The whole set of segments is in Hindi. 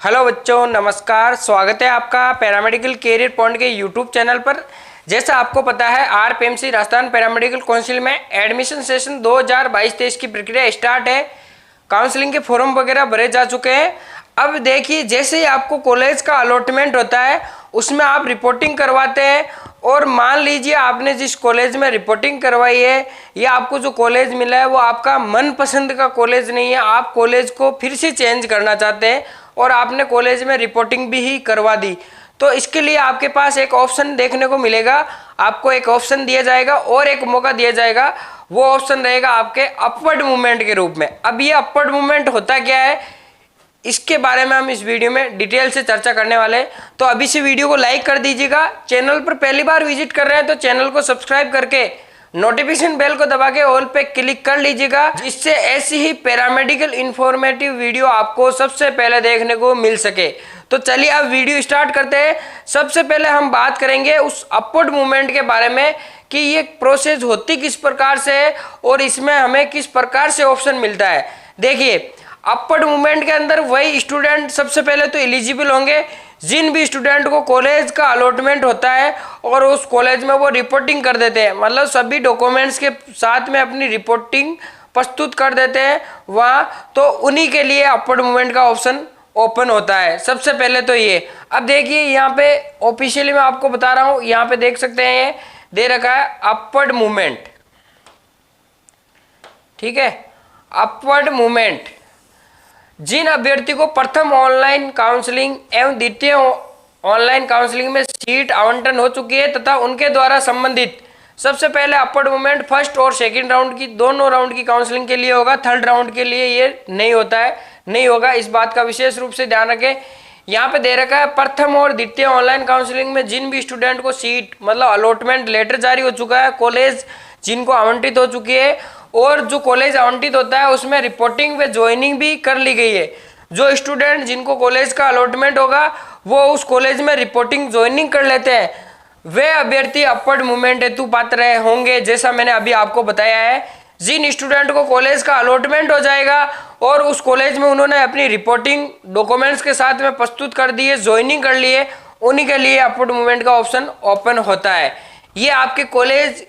हेलो बच्चों, नमस्कार। स्वागत है आपका पैरामेडिकल कैरियर पॉइंट के यूट्यूब चैनल पर। जैसा आपको पता है, आरपीएमसी राजस्थान पैरामेडिकल काउंसिल में एडमिशन सेशन 2022-23 की प्रक्रिया स्टार्ट है। काउंसलिंग के फॉर्म वगैरह भरे जा चुके हैं। अब देखिए, जैसे ही आपको कॉलेज का अलॉटमेंट होता है उसमें आप रिपोर्टिंग करवाते हैं, और मान लीजिए आपने जिस कॉलेज में रिपोर्टिंग करवाई है या आपको जो कॉलेज मिला है वो आपका मनपसंद का कॉलेज नहीं है, आप कॉलेज को फिर से चेंज करना चाहते हैं और आपने कॉलेज में रिपोर्टिंग भी ही करवा दी, तो इसके लिए आपके पास एक ऑप्शन देखने को मिलेगा। आपको एक ऑप्शन दिया जाएगा और एक मौका दिया जाएगा। वो ऑप्शन रहेगा आपके अपवर्ड मूवमेंट के रूप में। अब ये अपवर्ड मूवमेंट होता क्या है, इसके बारे में हम इस वीडियो में डिटेल से चर्चा करने वाले हैं। तो अभी से वीडियो को लाइक कर दीजिएगा। चैनल पर पहली बार विजिट कर रहे हैं तो चैनल को सब्सक्राइब करके नोटिफिकेशन बेल को दबा के ऑल पे क्लिक कर लीजिएगा, जिससे ऐसी ही पैरामेडिकल इंफॉर्मेटिव वीडियो आपको सबसे पहले देखने को मिल सके। तो चलिए अब वीडियो स्टार्ट करते हैं। सबसे पहले हम बात करेंगे उस अपवर्ड मूवमेंट के बारे में कि ये प्रोसेस होती किस प्रकार से है और इसमें हमें किस प्रकार से ऑप्शन मिलता है। देखिए, अपवर्ड मूवमेंट के अंदर वही स्टूडेंट सबसे पहले तो एलिजिबल होंगे जिन भी स्टूडेंट को कॉलेज का अलॉटमेंट होता है और उस कॉलेज में वो रिपोर्टिंग कर देते हैं, मतलब सभी डॉक्यूमेंट्स के साथ में अपनी रिपोर्टिंग प्रस्तुत कर देते हैं वहाँ, तो उन्हीं के लिए अपवर्ड मूवमेंट का ऑप्शन ओपन होता है। सबसे पहले तो ये, अब देखिए यहाँ पे ऑफिशियली मैं आपको बता रहा हूँ, यहाँ पे देख सकते हैं ये दे रखा है अपवर्ड मूवमेंट। ठीक है, अपवर्ड मूवमेंट जिन अभ्यर्थी को प्रथम ऑनलाइन काउंसलिंग एवं द्वितीय ऑनलाइन काउंसलिंग में सीट आवंटन हो चुकी है तथा उनके द्वारा संबंधित, सबसे पहले अपवर्ड मूवमेंट फर्स्ट और सेकंड राउंड की दोनों राउंड की काउंसलिंग के लिए होगा। थर्ड राउंड के लिए ये नहीं होता है, नहीं होगा। इस बात का विशेष रूप से ध्यान रखें। यहाँ पे दे रखा है प्रथम और द्वितीय ऑनलाइन काउंसलिंग में जिन भी स्टूडेंट को सीट मतलब अलॉटमेंट लेटर जारी हो चुका है, कॉलेज जिनको आवंटित हो चुकी है और जो कॉलेज आवंटित होता है उसमें रिपोर्टिंग व ज्वाइनिंग भी कर ली गई है। जो स्टूडेंट जिनको कॉलेज का अलॉटमेंट होगा वो उस कॉलेज में रिपोर्टिंग ज्वाइनिंग कर लेते हैं, वे अभ्यर्थी अपवर्ड मूवमेंट हेतु पात्र होंगे। जैसा मैंने अभी आपको बताया है, जिन स्टूडेंट को कॉलेज का अलॉटमेंट हो जाएगा और उस कॉलेज में उन्होंने अपनी रिपोर्टिंग डॉक्यूमेंट्स के साथ में प्रस्तुत कर दी है, ज्वाइनिंग कर ली है, उन्हीं के लिए अपवर्ड मूवमेंट का ऑप्शन ओपन होता है। ये आपके कॉलेज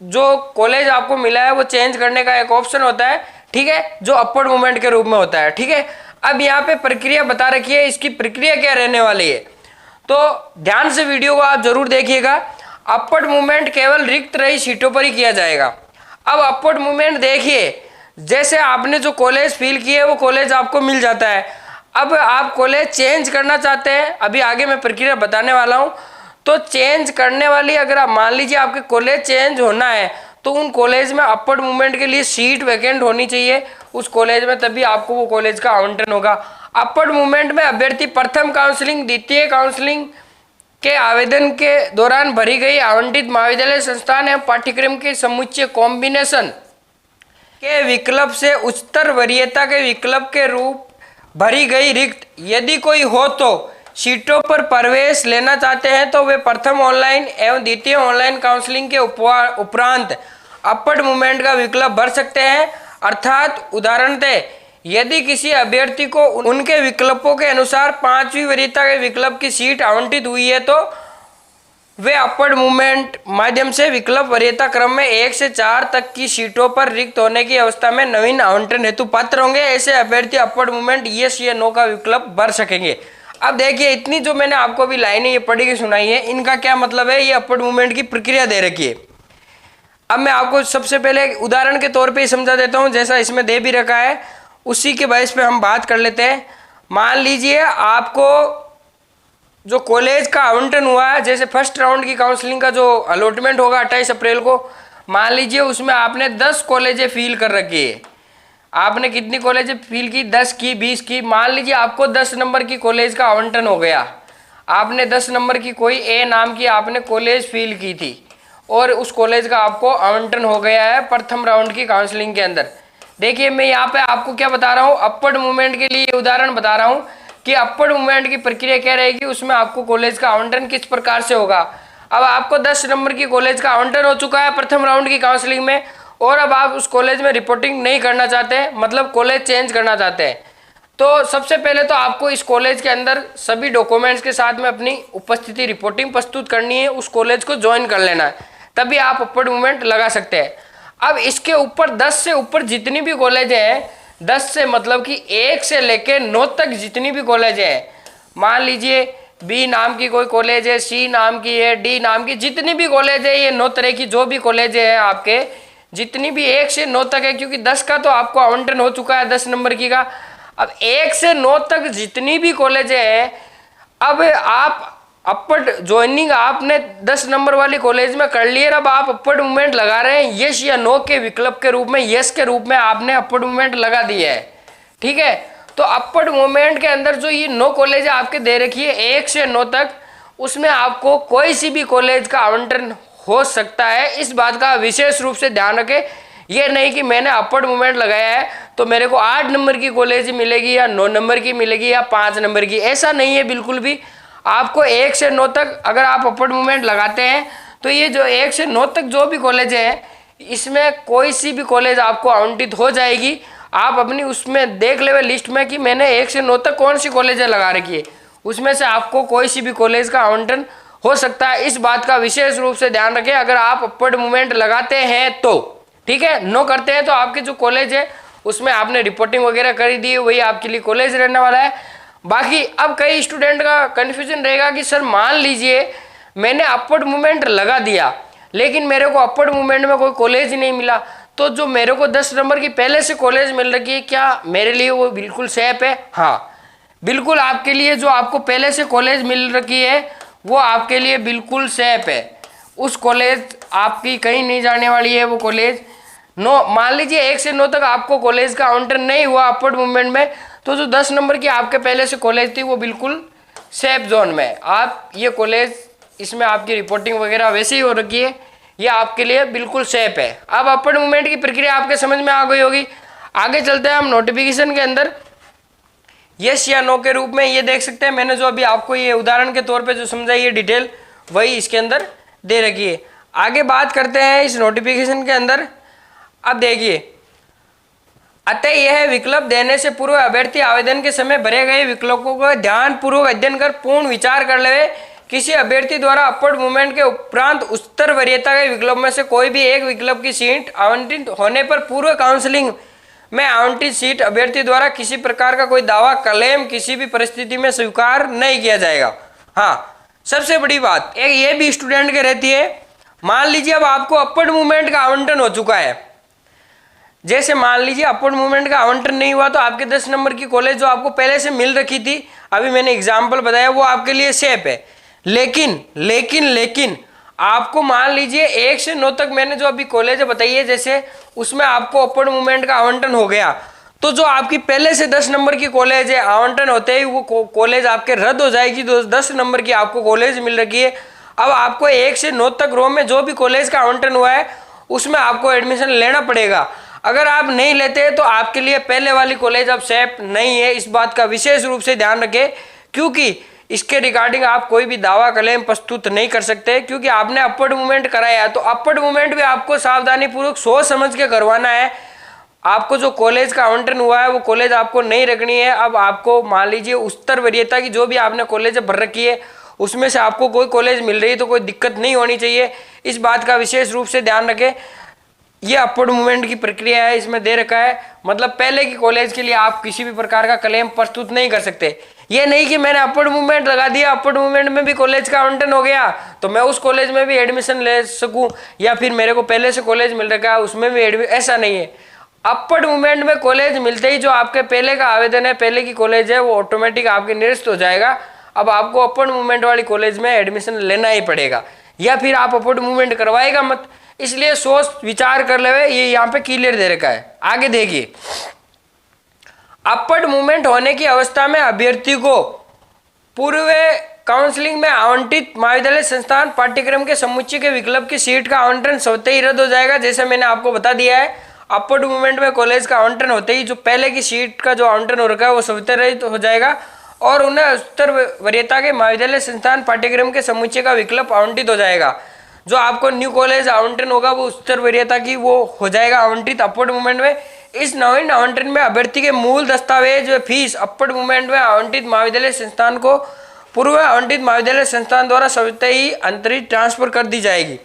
जो कॉलेज आपको मिला है वो चेंज करने का एक ऑप्शन होता है, ठीक है, जो अपवर्ड मूवमेंट के रूप में होता है। ठीक है, अब यहाँ पे प्रक्रिया बता रखी है, इसकी प्रक्रिया क्या रहने वाली है, तो ध्यान से वीडियो को आप जरूर देखिएगा। अपवर्ड मूवमेंट केवल रिक्त रही सीटों पर ही किया जाएगा। अब अपवर्ड मूवमेंट देखिए, जैसे आपने जो कॉलेज फिल किए वो कॉलेज आपको मिल जाता है। अब आप कॉलेज चेंज करना चाहते हैं, अभी आगे मैं प्रक्रिया बताने वाला हूँ। तो चेंज करने वाली, अगर आप मान लीजिए आपके कॉलेज चेंज होना है तो उन कॉलेज में अपवर्ड मूवमेंट के लिए सीट वैकेंट होनी चाहिए उस कॉलेज में, तभी आपको वो कॉलेज का आवंटन होगा। अपवर्ड मूवमेंट में अभ्यर्थी प्रथम काउंसलिंग द्वितीय काउंसलिंग के आवेदन के दौरान भरी गई आवंटित महाविद्यालय संस्थान एवं पाठ्यक्रम के समुच्चय कॉम्बिनेशन के विकल्प से उच्चतर वरीयता के विकल्प के रूप भरी गई रिक्त यदि कोई हो तो सीटों पर प्रवेश लेना चाहते हैं तो वे प्रथम ऑनलाइन एवं द्वितीय ऑनलाइन काउंसलिंग के उपरांत अपवर्ड मूवमेंट का विकल्प भर सकते हैं। अर्थात उदाहरणतः यदि किसी अभ्यर्थी को उनके विकल्पों के अनुसार 5वीं वरीयता के विकल्प की सीट आवंटित हुई है तो वे अपवर्ड मूवमेंट माध्यम से विकल्प वरीयता क्रम में 1 से 4 तक की सीटों पर रिक्त होने की अवस्था में नवीन आवंटन हेतु पात्र होंगे। ऐसे अभ्यर्थी अपवर्ड मूवमेंट यस या नो का विकल्प भर सकेंगे। अब देखिए, इतनी जो मैंने आपको अभी लाइनें ये पढ़ी के सुनाई है, इनका क्या मतलब है, ये अपवर्ड मूवमेंट की प्रक्रिया दे रखी है। अब मैं आपको सबसे पहले उदाहरण के तौर पे ही समझा देता हूँ, जैसा इसमें दे भी रखा है उसी के बेस पे हम बात कर लेते हैं। मान लीजिए आपको जो कॉलेज का आवंटन हुआ है, जैसे फर्स्ट राउंड की काउंसलिंग का जो अलॉटमेंट होगा 28 अप्रैल को, मान लीजिए उसमें आपने 10 कॉलेजें फील कर रखी है। आपने कितनी कॉलेज फील की, 10 की, 20 की। मान लीजिए आपको 10 नंबर की कॉलेज का आवंटन हो गया, आपने 10 नंबर की कोई ए नाम की आपने कॉलेज फील की थी और उस कॉलेज का आपको आवंटन हो गया है प्रथम राउंड की काउंसलिंग के अंदर। देखिए, मैं यहाँ पे आपको क्या बता रहा हूँ, अपवर्ड मूवमेंट के लिए उदाहरण बता रहा हूँ कि अपवर्ड मूवमेंट की प्रक्रिया क्या रहेगी, उसमें आपको कॉलेज का आवंटन किस प्रकार से होगा। अब आपको 10 नंबर की कॉलेज का आवंटन हो चुका है प्रथम राउंड की काउंसलिंग में और अब आप उस कॉलेज में रिपोर्टिंग नहीं करना चाहते, मतलब कॉलेज चेंज करना चाहते हैं, तो सबसे पहले तो आपको इस कॉलेज के अंदर सभी डॉक्यूमेंट्स के साथ में अपनी उपस्थिति रिपोर्टिंग प्रस्तुत करनी है, उस कॉलेज को ज्वाइन कर लेना है, तभी आप अपवर्ड मूवमेंट लगा सकते हैं। अब इसके ऊपर 10 से ऊपर जितनी भी कॉलेज हैं, 10 से मतलब कि 1 से लेके 9 तक जितनी भी कॉलेज हैं, मान लीजिए बी नाम की कोई कॉलेज है, सी नाम की है, डी नाम की, जितनी भी कॉलेज है, ये 9 तरह की जो भी कॉलेज है आपके, जितनी भी 1 से 9 तक है, क्योंकि 10 का तो आपको आवंटन हो चुका है, 10 नंबर की का। अब 1 से 9 तक जितनी भी कॉलेज है, अब आप अपवर्ड ज्वाइनिंग आपने 10 नंबर वाली कॉलेज में कर लिए, अब आप अपवर्ड मूवमेंट लगा रहे हैं, यस या नो के विकल्प के रूप में, यस के रूप में आपने अपवर्ड मूवमेंट लगा दिया है। ठीक है, तो अपवर्ड मूवमेंट के अंदर जो ये 9 कॉलेज आपके दे रखी है 1 से 9 तक, उसमें आपको कोई सी भी कॉलेज का आवंटन हो सकता है। इस बात का विशेष रूप से ध्यान रखें, ये नहीं कि मैंने अपवर्ड मूवमेंट लगाया है तो मेरे को 8 नंबर की कॉलेज मिलेगी या 9 नंबर की मिलेगी या 5 नंबर की, ऐसा नहीं है बिल्कुल भी। आपको 1 से 9 तक अगर आप अपवर्ड मूवमेंट लगाते हैं तो ये जो 1 से 9 तक जो भी कॉलेज है, इसमें कोई सी भी कॉलेज आपको आवंटित हो जाएगी। आप अपनी उसमें देख लेवे लिस्ट में कि मैंने 1 से 9 तक कौन सी कॉलेजें लगा रखी है, उसमें से आपको कोई सी भी कॉलेज का आवंटन हो सकता है। इस बात का विशेष रूप से ध्यान रखें अगर आप अपवर्ड मूवमेंट लगाते हैं तो। ठीक है, नो करते हैं तो आपके जो कॉलेज है उसमें आपने रिपोर्टिंग वगैरह कर दी है, वही आपके लिए कॉलेज रहने वाला है। बाकी अब कई स्टूडेंट का कन्फ्यूजन रहेगा कि सर मान लीजिए मैंने अपवर्ड मूवमेंट लगा दिया लेकिन मेरे को अपवर्ड मूवमेंट में कोई कॉलेज नहीं मिला, तो जो मेरे को 10 नंबर की पहले से कॉलेज मिल रही है, क्या मेरे लिए वो बिल्कुल सेफ है? हाँ, बिल्कुल आपके लिए जो आपको पहले से कॉलेज मिल रखी है वो आपके लिए बिल्कुल सेफ है। उस कॉलेज आपकी कहीं नहीं जाने वाली है वो कॉलेज। मान लीजिए 1 से 9 तक आपको कॉलेज का आवंटन नहीं हुआ अपवर्ड मूवमेंट में, तो जो 10 नंबर की आपके पहले से कॉलेज थी वो बिल्कुल सेफ जोन में। आप ये कॉलेज, इसमें आपकी रिपोर्टिंग वगैरह वैसे ही हो रखी है, ये आपके लिए बिल्कुल सेफ है। अब अपवर्ड मूवमेंट की प्रक्रिया आपके समझ में आ गई होगी। आगे चलते हैं हम नोटिफिकेशन के अंदर। यस या नो के रूप में ये देख सकते हैं, मैंने जो अभी आपको ये उदाहरण के तौर पे जो समझाई है डिटेल, वही इसके अंदर दे रखी है। आगे बात करते हैं इस नोटिफिकेशन के अंदर। अब देखिए, अतः यह विकल्प देने से पूर्व अभ्यर्थी आवेदन के समय भरे गए विकल्पों का ध्यानपूर्वक अध्ययन कर पूर्ण विचार कर ले। किसी अभ्यर्थी द्वारा अपवर्ड मूवमेंट के उपरांत उच्चतर वरीयता के विकल्प में से कोई भी एक विकल्प की सीट आवंटित होने पर पूर्व काउंसलिंग में आवंटित सीट अभ्यर्थी द्वारा किसी प्रकार का कोई दावा क्लेम किसी भी परिस्थिति में स्वीकार नहीं किया जाएगा। हाँ, सबसे बड़ी बात एक ये भी स्टूडेंट के रहती है, मान लीजिए अब आपको अपवर्ड मूवमेंट का आवंटन हो चुका है, जैसे मान लीजिए अपवर्ड मूवमेंट का आवंटन नहीं हुआ तो आपके 10 नंबर की कॉलेज जो आपको पहले से मिल रखी थी, अभी मैंने एग्जाम्पल बताया, वो आपके लिए सेफ है। लेकिन आपको मान लीजिए 1 से 9 तक मैंने जो अभी कॉलेज बताई है, जैसे उसमें आपको अपवर्ड मूवमेंट का आवंटन हो गया, तो जो आपकी पहले से 10 नंबर की कॉलेज है, आवंटन होते ही वो कॉलेज आपके रद्द हो जाएगी। तो 10 नंबर की आपको कॉलेज मिल रखी है, अब आपको 1 से 9 तक रो में जो भी कॉलेज का आवंटन हुआ है उसमें आपको एडमिशन लेना पड़ेगा। अगर आप नहीं लेते तो आपके लिए पहले वाली कॉलेज अब सेफ नहीं है। इस बात का विशेष रूप से ध्यान रखें, क्योंकि इसके रिगार्डिंग आप कोई भी दावा क्लेम प्रस्तुत नहीं कर सकते, क्योंकि आपने अपवर्ड मूवमेंट कराया है। तो अपवर्ड मूवमेंट भी आपको सावधानी पूर्वक सोच समझ के करवाना है। आपको जो कॉलेज का आवंटन हुआ है वो कॉलेज आपको नहीं रखनी है। अब आपको मान लीजिए उच्चतर वरीयता की जो भी आपने कॉलेज भर रखी है उसमें से आपको कोई कॉलेज मिल रही है तो कोई दिक्कत नहीं होनी चाहिए। इस बात का विशेष रूप से ध्यान रखें। ये अपवर्ड मूवमेंट की प्रक्रिया है, इसमें दे रखा है, मतलब पहले की कॉलेज के लिए आप किसी भी प्रकार का क्लेम प्रस्तुत नहीं कर सकते। ये नहीं कि मैंने अपवर्ड मूवमेंट लगा दिया, अपवर्ड मूवमेंट में भी कॉलेज का आवंटन हो गया तो मैं उस कॉलेज में भी एडमिशन ले सकूं, या फिर मेरे को पहले से कॉलेज मिल रखा है उसमें भी एडमिशन, ऐसा नहीं है। अपवर्ड मूवमेंट में कॉलेज मिलते ही जो आपके पहले का आवेदन है, पहले की कॉलेज है, वो ऑटोमेटिक आपके निरस्त हो जाएगा। अब आपको अपवर्ड मूवमेंट वाली कॉलेज में एडमिशन लेना ही पड़ेगा, या फिर आप अपवर्ड मूवमेंट करवाएगा मत। इसलिए सोच विचार कर ले, ये यहाँ पे क्लियर दे रखा है। आगे देखिए, अपवर्ड मूवमेंट होने की अवस्था में अभ्यर्थी को पूर्व काउंसलिंग में आवंटित महाविद्यालय संस्थान पाठ्यक्रम के समुच्चय के विकल्प की सीट का आवंटन स्वतः ही रद्द हो जाएगा। जैसे मैंने आपको बता दिया है, अपवर्ड मूवमेंट में कॉलेज का आवंटन होते ही जो पहले की सीट का जो आवंटन हो रखा है वो स्वतः रहित हो जाएगा और उन्हें उच्चतर वरीयता के महाविद्यालय संस्थान पाठ्यक्रम के समुच्चय का विकल्प आवंटित हो जाएगा। जो आपको न्यू कॉलेज आवंटन होगा वो उच्चतर वरीयता की वो हो जाएगा आवंटित अपवर्ड मूवमेंट में। इस नवीन आवंटन में अभ्यर्थी के मूल दस्तावेज व फीस अपवर्ड मूवमेंट में आवंटित महाविद्यालय संस्थान को पूर्व आवंटित महाविद्यालय संस्थान द्वारा स्वतः ही अंतरित ट्रांसफर कर दी जाएगी।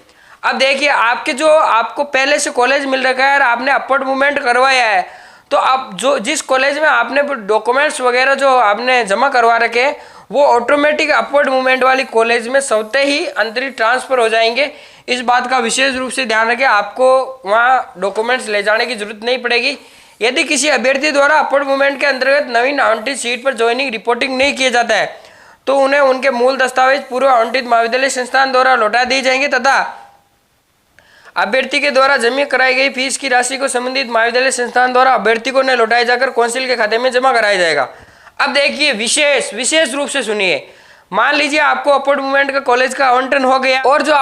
अब देखिए, आपके जो आपको पहले से कॉलेज मिल रखा है और आपने अपवर्ड मूवमेंट करवाया है, तो आप जो जिस कॉलेज में आपने डॉक्यूमेंट्स वगैरह जो आपने जमा करवा रखे वो ऑटोमेटिक अपवर्ड मूवमेंट वाली कॉलेज में स्वतः ही अंतरित ट्रांसफर हो जाएंगे। इस बात का विशेष रूप से ध्यान रखें, आपको वहाँ डॉक्यूमेंट्स ले जाने की जरूरत नहीं पड़ेगी। यदि किसी अभ्यर्थी द्वारा अपवर्ड मूवमेंट के अंतर्गत नवीन आवंटित सीट पर ज्वाइनिंग रिपोर्टिंग नहीं किया जाता है तो उन्हें उनके मूल दस्तावेज पूर्व आवंटित महाविद्यालय संस्थान द्वारा लौटा दिए जाएंगे तथा अभ्यर्थी के द्वारा जमा कराई गई फीस की राशि को संबंधित महाविद्यालय संस्थान द्वारा अभ्यर्थी को न लौटाया जाकर कौंसिल के खाते में जमा कराया जाएगा। अब देखिए, विशेष रूप से सुनिए, मान लीजिए आपको अपवर्ड मूवमेंट का कॉलेज का आवंटन हो गया और जो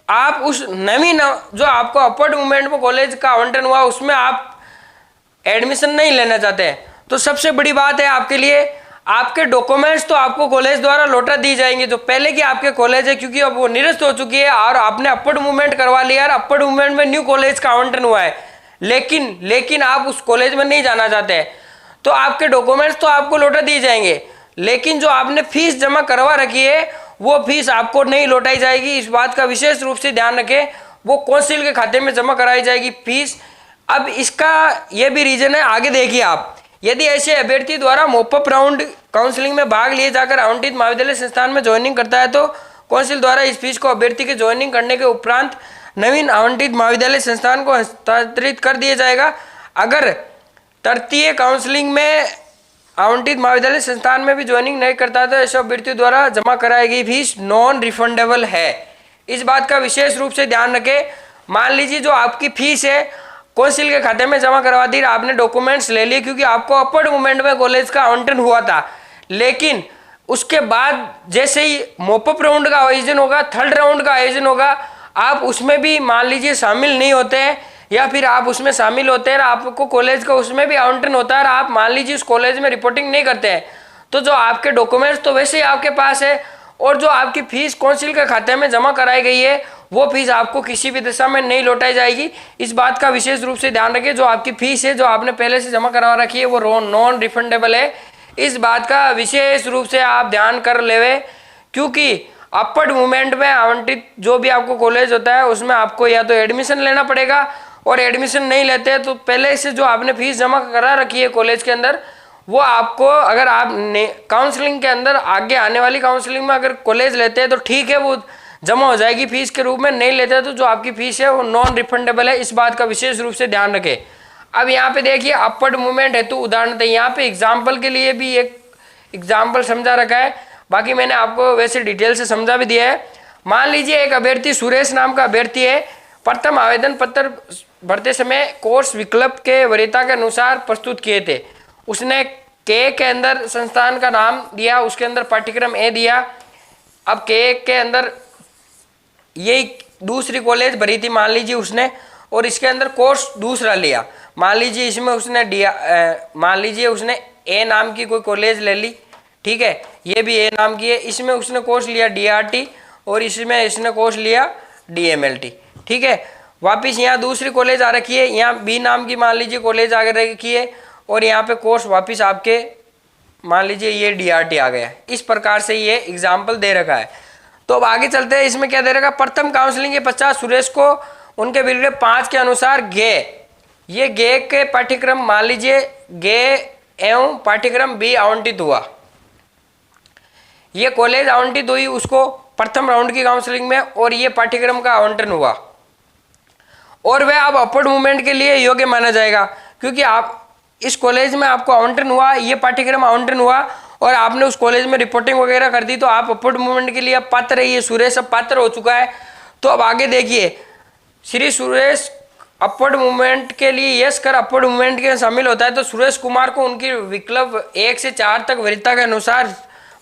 आप उस नवीन जो आपको अपवर्ड मूवमेंट में कॉलेज का आवंटन हुआ उसमें आप एडमिशन नहीं लेना चाहते हैं, तो सबसे बड़ी बात है आपके लिए, आपके डॉक्यूमेंट्स तो आपको कॉलेज द्वारा लौटा दी जाएंगे जो पहले की आपके कॉलेज है, क्योंकि अब वो निरस्त हो चुकी है और आपने अपवर्ड मूवमेंट करवा लिया और अपवर्ड मूवमेंट में न्यू कॉलेज का आवंटन हुआ है, लेकिन आप उस कॉलेज में नहीं जाना चाहते हैं, तो आपके डॉक्यूमेंट्स तो आपको लौटा दिए जाएंगे, लेकिन जो आपने फीस जमा करवा रखी है वो फीस आपको नहीं लौटाई जाएगी। इस बात का विशेष रूप से ध्यान रखें, वो कौंसिल के खाते में जमा कराई जाएगी फीस। अब इसका यह भी रीजन है, आगे देखिए आप, यदि ऐसे अभ्यर्थी द्वारा मॉपअप राउंड काउंसलिंग में भाग लिए जाकर आवंटित महाविद्यालय संस्थान में ज्वाइनिंग करता है तो कौंसिल द्वारा इस फीस को अभ्यर्थी के ज्वाइनिंग करने के उपरांत नवीन आवंटित महाविद्यालय संस्थान को हस्तांतरित कर दिया जाएगा। अगर तृतीय काउंसलिंग में आवंटित महाविद्यालय संस्थान में भी ज्वाइनिंग नहीं करता है तो ऐसे अभ्यर्थी द्वारा जमा कराई गई फीस नॉन रिफंडेबल है। इस बात का विशेष रूप से ध्यान रखें। मान लीजिए जो आपकी फीस है कौंसिल के खाते में जमा करवा दी, आपने डॉक्यूमेंट्स ले लिए क्योंकि आपको अपवर्ड मूवमेंट में कॉलेज का आवंटन हुआ था, लेकिन उसके बाद जैसे ही मॉपअप राउंड का आयोजन होगा, थर्ड राउंड का आयोजन होगा, आप उसमें भी मान लीजिए शामिल नहीं होते हैं या फिर आप उसमें शामिल होते हैं, आपको कॉलेज का उसमें भी आवंटन होता है और आप मान लीजिए उस कॉलेज में रिपोर्टिंग नहीं करते हैं, तो जो आपके डॉक्यूमेंट्स तो वैसे ही आपके पास है और जो आपकी फीस कौंसिल के खाते में जमा कराई गई है वो फीस आपको किसी भी दिशा में नहीं लौटाई जाएगी। इस बात का विशेष रूप से ध्यान रखें, जो आपकी फीस है जो आपने पहले से जमा करवा रखी है वो नॉन रिफंडेबल है। इस बात का विशेष रूप से आप ध्यान कर लेवे, क्योंकि अपवर्ड मूवमेंट में आवंटित जो भी आपको कॉलेज होता है उसमें आपको या तो एडमिशन लेना पड़ेगा और एडमिशन नहीं लेते हैं तो पहले से जो आपने फीस जमा करा रखी है कॉलेज के अंदर वो आपको, अगर आप काउंसलिंग के अंदर आगे आने वाली काउंसलिंग में अगर कॉलेज लेते हैं तो ठीक है, वो जमा हो जाएगी फीस के रूप में, नहीं लेते तो जो आपकी फीस है वो नॉन रिफंडेबल है। इस बात का विशेष रूप से ध्यान रखें। अब यहाँ पे देखिए अपवर्ड मूवमेंट हेतु उदाहरण थे, यहाँ पे एग्जाम्पल के लिए भी एक एग्जाम्पल समझा रखा है, बाकी मैंने आपको वैसे डिटेल से समझा भी दिया है। मान लीजिए एक अभ्यर्थी सुरेश नाम का अभ्यर्थी है, प्रथम आवेदन पत्र भरते समय कोर्स विकल्प के वरीयता के अनुसार प्रस्तुत किए थे। उसने के अंदर संस्थान का नाम दिया, उसके अंदर पाठ्यक्रम ए दिया। अब के अंदर ये दूसरी कॉलेज भरी थी मान लीजिए उसने, और इसके अंदर कोर्स दूसरा लिया, मान लीजिए इसमें उसने मान लीजिए उसने ए नाम की कोई कॉलेज ले ली, ठीक है, ये भी ए नाम की है, इसमें उसने कोर्स लिया DRT और इसमें इसने कोर्स लिया DMLT, ठीक है। वापिस यहाँ दूसरी कॉलेज आ रखी है, यहाँ बी नाम की मान लीजिए कॉलेज आ रखी है और यहाँ पे कोर्स वापिस आपके मान लीजिए ये DRT आ गया। इस प्रकार से ये एग्जाम्पल दे रखा है। तो अब आगे चलते हैं, इसमें क्या दे रखा है, प्रथम काउंसलिंग के पश्चात सुरेश को उनके विकल्प 5 के अनुसार ये के पाठ्यक्रम मान लीजिए एवं पाठ्यक्रम बी आवंटित हुआ। ये कॉलेज आवंटित हुई उसको प्रथम राउंड की काउंसलिंग में और ये पाठ्यक्रम का आवंटन हुआ और वह अब अपवर्ड मूवमेंट के लिए योग्य माना जाएगा, क्योंकि आप इस कॉलेज में आपको आवंटन हुआ, ये पाठ्यक्रम आवंटन हुआ और आपने उस कॉलेज में रिपोर्टिंग वगैरह कर दी, तो आप अपवर्ड मूवमेंट के लिए अब पात्र है। ये सुरेश अब पात्र हो चुका है। तो अब आगे देखिए, श्री सुरेश अपवर्ड मूवमेंट के लिए यस कर अपवर्ड मूवमेंट के शामिल होता है तो सुरेश कुमार को उनकी विकल्प 1 से 4 तक वरीयता के अनुसार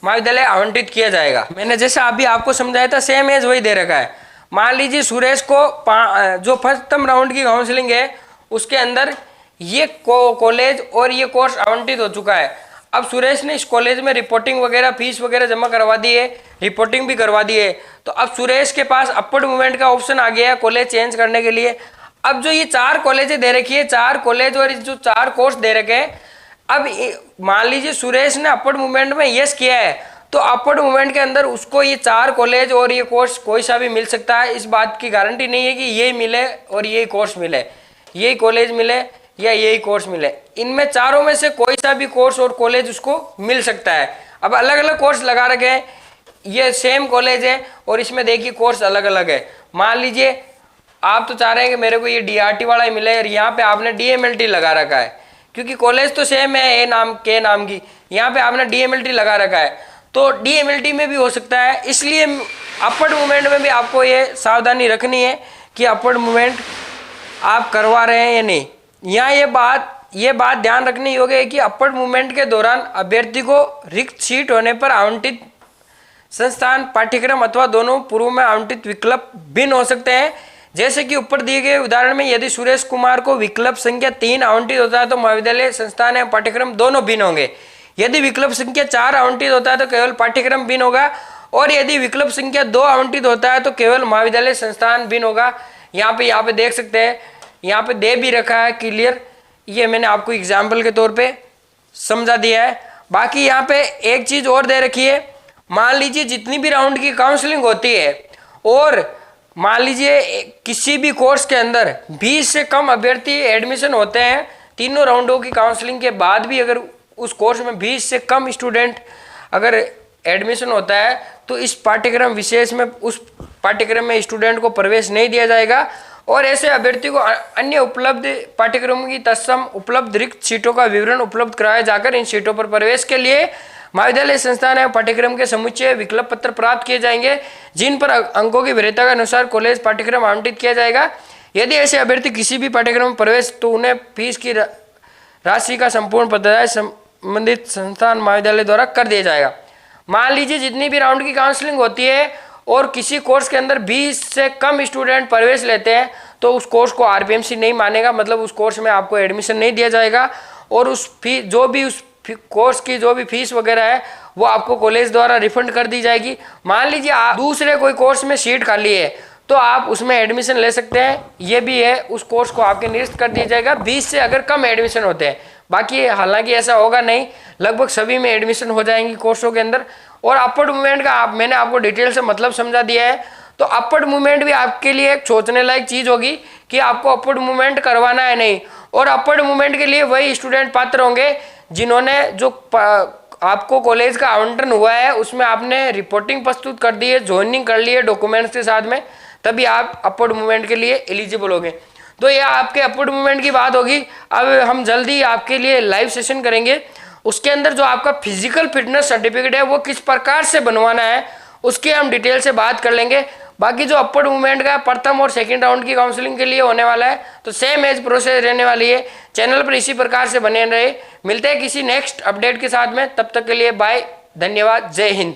महाविद्यालय आवंटित किया जाएगा। मैंने जैसे अभी आपको समझाया था सेम एज वही दे रखा है। मान लीजिए सुरेश को जो प्रथम राउंड की काउंसलिंग है उसके अंदर ये कॉलेज और ये कोर्स आवंटित हो चुका है। अब सुरेश ने इस कॉलेज में रिपोर्टिंग वगैरह फीस वगैरह जमा करवा दी है, रिपोर्टिंग भी करवा दी है, तो अब सुरेश के पास अपवर्ड मूवमेंट का ऑप्शन आ गया है कॉलेज चेंज करने के लिए। अब जो ये 4 कॉलेजें दे रखी है, 4 कॉलेज और जो 4 कोर्स दे रखे हैं, अब मान लीजिए सुरेश ने अपवर्ड मूवमेंट में यस किया है, तो अपवर्ड मूवमेंट के अंदर उसको ये 4 कॉलेज और ये कोर्स कोई सा भी मिल सकता है। इस बात की गारंटी नहीं है कि ये मिले और ये कोर्स मिले, यही कॉलेज मिले या यही कोर्स मिले। इनमें चारों में से कोई सा भी कोर्स और कॉलेज उसको मिल सकता है। अब अलग अलग कोर्स लगा रखे हैं, ये सेम कॉलेज है और इसमें देखिए कोर्स अलग अलग है। मान लीजिए आप तो चाह रहे हैं कि मेरे को ये DRT वाला ही मिले और यहाँ पे आपने DMLT लगा रखा है, क्योंकि कॉलेज तो सेम है ए नाम के नाम की, यहाँ पे आपने DMLT लगा रखा है, तो DMLT में भी हो सकता है। इसलिए अपवर्ड मूवमेंट में भी आपको ये सावधानी रखनी है कि अपवर्ड मूवमेंट आप करवा रहे हैं या नहीं। यहाँ ये बात ध्यान रखने योग्य है कि अपवर्ड मूवमेंट के दौरान अभ्यर्थी को रिक्त सीट होने पर आवंटित संस्थान, पाठ्यक्रम अथवा दोनों पूर्व में आवंटित विकल्प भिन्न हो सकते हैं। जैसे कि ऊपर दिए गए उदाहरण में यदि सुरेश कुमार को विकल्प संख्या 3 आवंटित होता है तो महाविद्यालय, संस्थान एवं पाठ्यक्रम दोनों भिन्न होंगे। यदि विकल्प संख्या 4 आवंटित होता है तो केवल पाठ्यक्रम भिन्न होगा, और यदि विकल्प संख्या 2 आवंटित होता है तो केवल महाविद्यालय, संस्थान भिन्न होगा। यहाँ पे देख सकते हैं, यहाँ पे दे भी रखा है क्लियर, ये मैंने आपको एग्जाम्पल के तौर पे समझा दिया है। बाकी यहाँ पे एक चीज और दे रखी है, मान लीजिए जितनी भी राउंड की काउंसलिंग होती है और मान लीजिए किसी भी कोर्स के अंदर 20 से कम अभ्यर्थी एडमिशन होते हैं, तीनों राउंडों की काउंसलिंग के बाद भी अगर उस कोर्स में 20 से कम स्टूडेंट अगर एडमिशन होता है तो इस पाठ्यक्रम विशेष में उस पाठ्यक्रम में स्टूडेंट को प्रवेश नहीं दिया जाएगा, और ऐसे अभ्यर्थी को अन्य उपलब्ध पाठ्यक्रमों की तत्सम उपलब्ध रिक्त सीटों का विवरण उपलब्ध कराया जाकर इन सीटों पर प्रवेश के लिए महाविद्यालय, संस्थान एवं पाठ्यक्रम के समुच्चय विकल्प पत्र प्राप्त किए जाएंगे, जिन पर अंकों की वरीयता के अनुसार कॉलेज पाठ्यक्रम आवंटित किया जाएगा। यदि ऐसे अभ्यर्थी किसी भी पाठ्यक्रम में प्रवेश, तो उन्हें फीस की राशि का संपूर्ण प्रदाय संबंधित संस्थान महाविद्यालय द्वारा कर दिया जाएगा। मान लीजिए जितनी भी राउंड की काउंसलिंग होती है और किसी कोर्स के अंदर 20 से कम स्टूडेंट प्रवेश लेते हैं तो उस कोर्स को RPMC नहीं मानेगा, मतलब उस कोर्स में आपको एडमिशन नहीं दिया जाएगा, और उस फीस जो भी उस कोर्स की जो भी फीस वगैरह है वो आपको कॉलेज द्वारा रिफंड कर दी जाएगी। मान लीजिए आप दूसरे कोई कोर्स में सीट खाली है तो आप उसमें एडमिशन ले सकते हैं, ये भी है, उस कोर्स को आपके निरस्त कर दिया जाएगा 20 से अगर कम एडमिशन होते हैं। बाकी हालांकि ऐसा होगा नहीं, लगभग सभी में एडमिशन हो जाएंगी कोर्सों के अंदर। और अपवर्ड मूवमेंट का मैंने आपको डिटेल से मतलब समझा दिया है, तो अपवर्ड मूवमेंट भी आपके लिए एक सोचने लायक चीज होगी कि आपको अपवर्ड मूवमेंट करवाना है नहीं। और अपवर्ड मूवमेंट के लिए वही स्टूडेंट पात्र होंगे जिन्होंने जो आपको कॉलेज का आवंटन हुआ है उसमें आपने रिपोर्टिंग प्रस्तुत कर दी है, ज्वाइनिंग कर ली है डॉक्यूमेंट्स के साथ में, तभी आप अपवर्ड मूवमेंट के लिए एलिजिबल होंगे। तो ये आपके अपवर्ड मूवमेंट की बात होगी। अब हम जल्दी आपके लिए लाइव सेशन करेंगे, उसके अंदर जो आपका फिजिकल फिटनेस सर्टिफिकेट है वो किस प्रकार से बनवाना है उसके हम डिटेल से बात कर लेंगे। बाकी जो अपवर्ड मूवमेंट का प्रथम और सेकंड राउंड की काउंसलिंग के लिए होने वाला है तो सेम एज प्रोसेस रहने वाली है। चैनल पर इसी प्रकार से बने रहे। मिलते हैं किसी नेक्स्ट अपडेट के साथ में, तब तक के लिए बाय, धन्यवाद, जय हिंद।